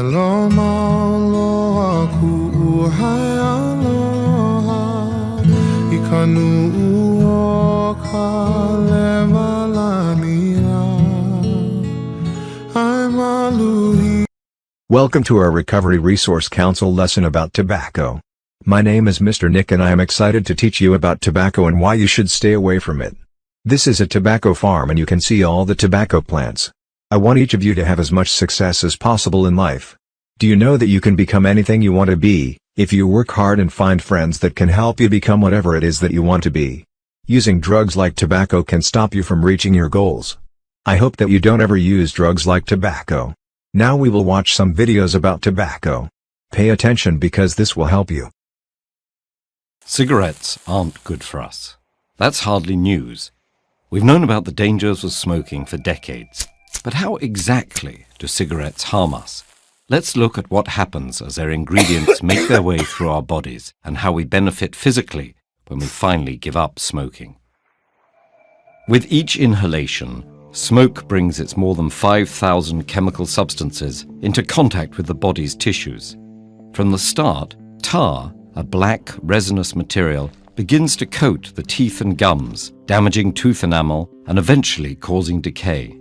Aloha, aloha, ku'uhai aloha, I ka nu'u o ka lewalanila, I'm aluhi. Welcome to our Recovery Resource Council lesson about tobacco. My name is Mr. Nick and I am excited to teach you about tobacco and why you should stay away from it. This is a tobacco farm and you can see all the tobacco plants. I want each of you to have as much success as possible in life. Do you know that you can become anything you want to be, if you work hard and find friends that can help you become whatever it is that you want to be? Using drugs like tobacco can stop you from reaching your goals. I hope that you don't ever use drugs like tobacco. Now we will watch some videos about tobacco. Pay attention because this will help you. Cigarettes aren't good for us. That's hardly news. We've known about the dangers of smoking for decades. But how exactly do cigarettes harm us? Let's look at what happens as their ingredients make their way through our bodies and how we benefit physically when we finally give up smoking. With each inhalation, smoke brings its more than 5,000 chemical substances into contact with the body's tissues. From the start, tar, a black resinous material, begins to coat the teeth and gums, damaging tooth enamel and eventually causing decay.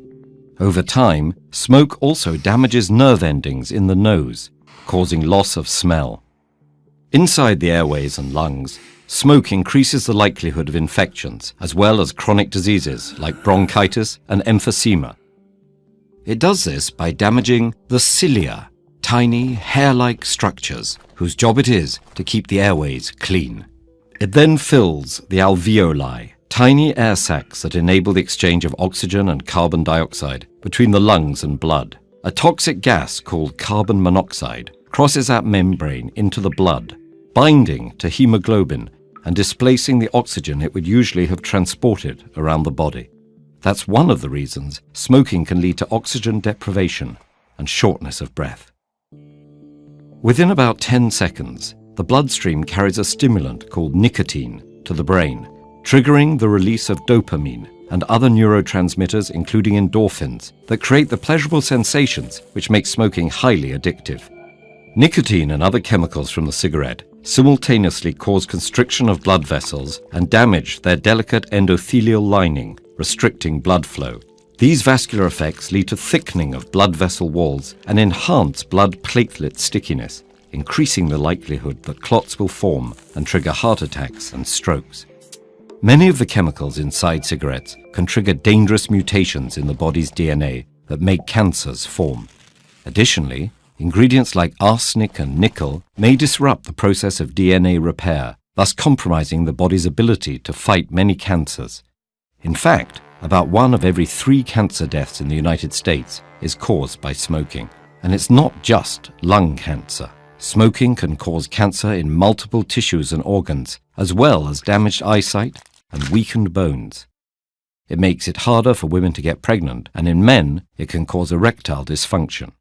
Over time, smoke also damages nerve endings in the nose, causing loss of smell. Inside the airways and lungs, smoke increases the likelihood of infections, as well as chronic diseases like bronchitis and emphysema. It does this by damaging the cilia, tiny hair-like structures whose job it is to keep the airways clean. It then fills the alveoli, tiny air sacs that enable the exchange of oxygen and carbon dioxide between the lungs and blood. A toxic gas called carbon monoxide crosses that membrane into the blood, binding to hemoglobin and displacing the oxygen it would usually have transported around the body. That's one of the reasons smoking can lead to oxygen deprivation and shortness of breath. Within about 10 seconds, the bloodstream carries a stimulant called nicotine to the brain, triggering the release of dopamine and other neurotransmitters including endorphins that create the pleasurable sensations which make smoking highly addictive. Nicotine and other chemicals from the cigarette simultaneously cause constriction of blood vessels and damage their delicate endothelial lining, restricting blood flow. These vascular effects lead to thickening of blood vessel walls and enhance blood platelet stickiness, increasing the likelihood that clots will form and trigger heart attacks and strokes. Many of the chemicals inside cigarettes can trigger dangerous mutations in the body's DNA that make cancers form. Additionally, ingredients like arsenic and nickel may disrupt the process of DNA repair, thus compromising the body's ability to fight many cancers. In fact, about 1 of every 3 cancer deaths in the United States is caused by smoking. And it's not just lung cancer. Smoking can cause cancer in multiple tissues and organs, as well as damaged eyesight and weakened bones. It makes it harder for women to get pregnant, and in men, it can cause erectile dysfunction.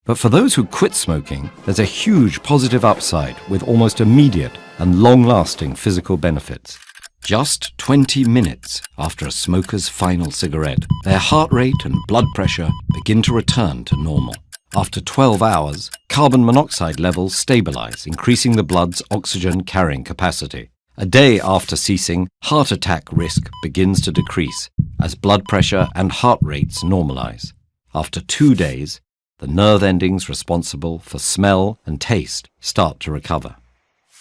But for those who quit smoking, there's a huge positive upside with almost immediate and long-lasting physical benefits. Just 20 minutes after a smoker's final cigarette, their heart rate and blood pressure begin to return to normal. After 12 hours, carbon monoxide levels stabilize, increasing the blood's oxygen carrying capacity. A day after ceasing, heart attack risk begins to decrease as blood pressure and heart rates normalize. After 2 days, the nerve endings responsible for smell and taste start to recover.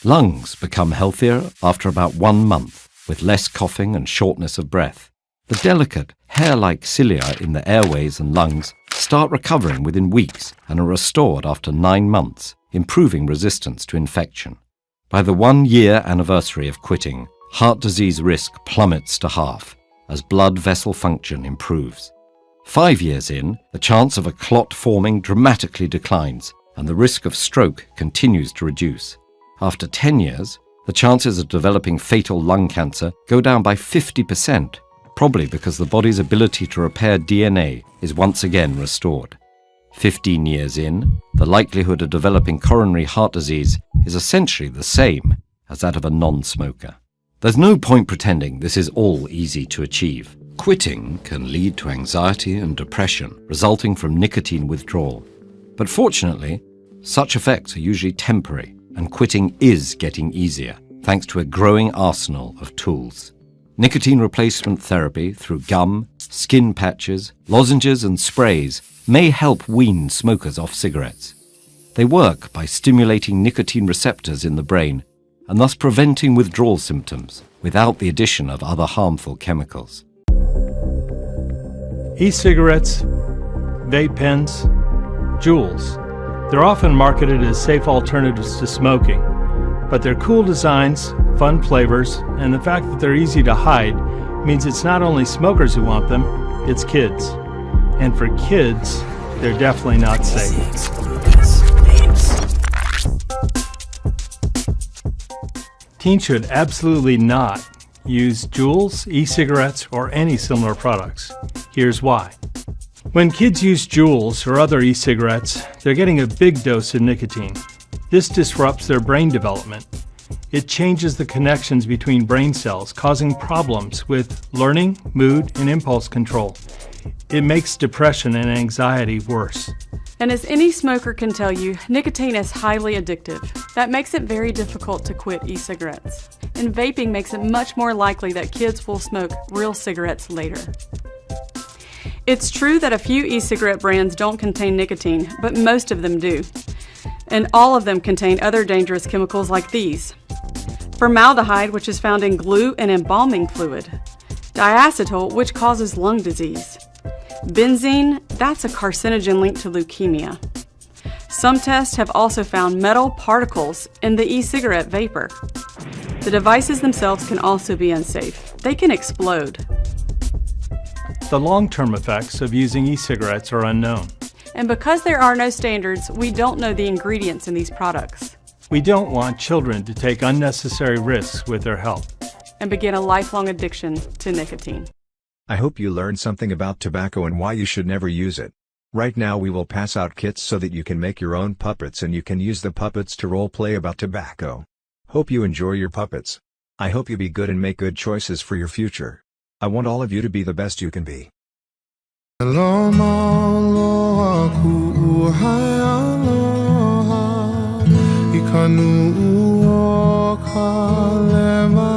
Lungs become healthier after about 1 month, with less coughing and shortness of breath. The delicate, hair-like cilia in the airways and lungs start recovering within weeks and are restored after 9 months, improving resistance to infection. By the 1-year anniversary of quitting, heart disease risk plummets to half as blood vessel function improves. 5 years in, the chance of a clot forming dramatically declines and the risk of stroke continues to reduce. After 10 years, the chances of developing fatal lung cancer go down by 50%, probably because the body's ability to repair DNA is once again restored. 15 years in, the likelihood of developing coronary heart disease is essentially the same as that of a non-smoker. There's no point pretending this is all easy to achieve. Quitting can lead to anxiety and depression resulting from nicotine withdrawal. But fortunately, Such effects are usually temporary, and quitting is getting easier, thanks to a growing arsenal of tools. Nicotine replacement therapy through gum, skin patches, lozenges and sprays may help wean smokers off cigarettes. They work by stimulating nicotine receptors in the brain and thus preventing withdrawal symptoms without the addition of other harmful chemicals. E-cigarettes, vape pens, Juuls. They're often marketed as safe alternatives to smoking, but their cool designs, fun flavors, and the fact that they're easy to hide means it's not only smokers who want them, it's kids. And for kids, they're definitely not safe. Teens should absolutely not use Juuls, e-cigarettes, or any similar products. Here's why. When kids use Juuls or other e-cigarettes, they're getting a big dose of nicotine. This disrupts their brain development. It changes the connections between brain cells, causing problems with learning, mood, and impulse control. It makes depression and anxiety worse. And as any smoker can tell you, nicotine is highly addictive. That makes it very difficult to quit e-cigarettes. And vaping makes it much more likely that kids will smoke real cigarettes later. It's true that a few e-cigarette brands don't contain nicotine, but most of them do. And all of them contain other dangerous chemicals like these. Formaldehyde, which is found in glue and embalming fluid. Diacetyl, which causes lung disease. Benzene, that's a carcinogen linked to leukemia. Some tests have also found metal particles in the e-cigarette vapor. The devices themselves can also be unsafe. They can explode. The long-term effects of using e-cigarettes are unknown. And because there are no standards, we don't know the ingredients in these products. We don't want children to take unnecessary risks with their health And begin a lifelong addiction to nicotine. I hope you learned something about tobacco and why you should never use it. Right now we will pass out kits so that you can make your own puppets and you can use the puppets to role play about tobacco. Hope you enjoy your puppets. I hope you be good and make good choices for your future. I want all of you to be the best you can be. Aloha ku hai aloha, I ka nu'u o ka lewa.